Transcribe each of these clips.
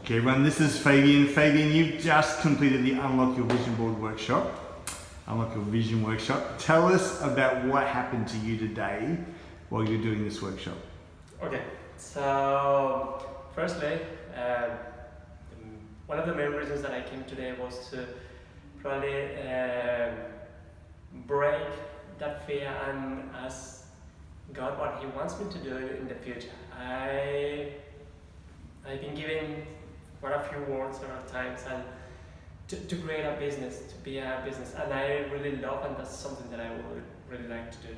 Okay, everyone, this is Fabian. Fabian, you've just completed the Unlock Your Vision Board workshop. Unlock Your Vision workshop. Tell us about what happened to you today while you're doing this workshop. Okay, so firstly, one of the main reasons that I came today was to probably break that fear and ask God what He wants me to do in the future. I've been given quite a few words several times and to create a business, to be a business, and I really love, and that's something that I would really like to do.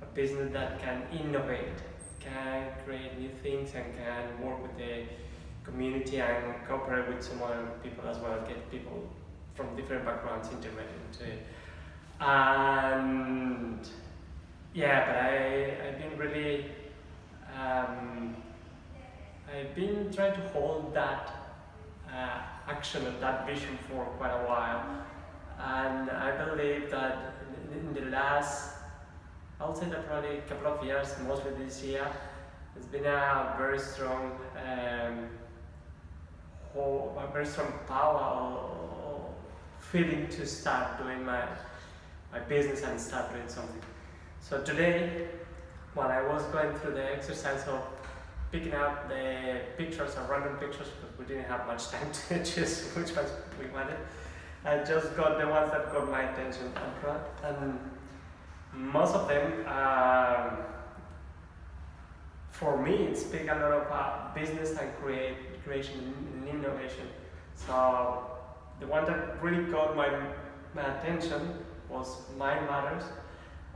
A business that can innovate, can create new things, and can work with the community and cooperate with some other people as well, get people from different backgrounds integrated into it. And yeah, but I've been really I've been trying to hold that action and that vision for quite a while, and I believe that in the last, I'll say that probably a couple of years, mostly this year, it's been a very strong power or feeling to start doing my business and start doing something. So today, when I was going through the exercise of picking up the pictures, or random pictures, because we didn't have much time to choose which ones we wanted, I just got the ones that got my attention and most of them, for me, speak a lot about business and creation and innovation. So the one that really got my attention was Mind Matters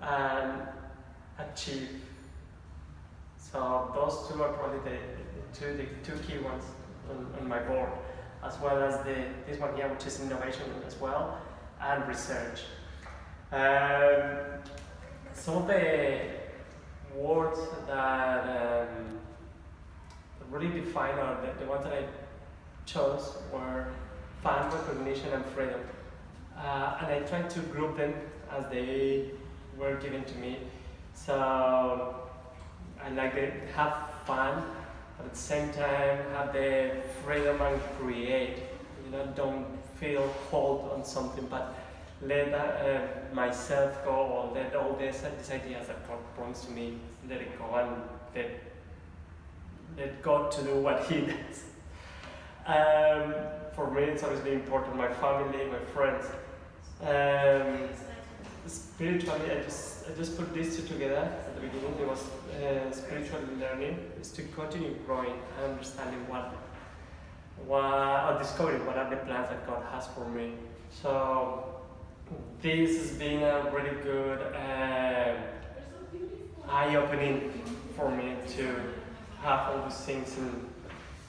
and Achieve. So those two are probably the two key ones on my board, as well as this one here, which is innovation as well, and research. Some of the words that really define, or the ones that I chose, were fun, recognition, and freedom. And I tried to group them as they were given to me. So I like to have fun, but at the same time have the freedom and create. Don't feel hold on something, but let myself go, or let all these ideas that God brings to me, let it go, and let God to do what He does. For me, it's obviously important, my family, my friends. Spiritually, I just put these two together at the beginning. It was spiritual learning is to continue growing and understanding or discovering what are the plans that God has for me. So this has been a really good eye-opening for me to have all these things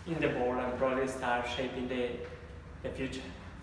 in the board and probably start shaping the future.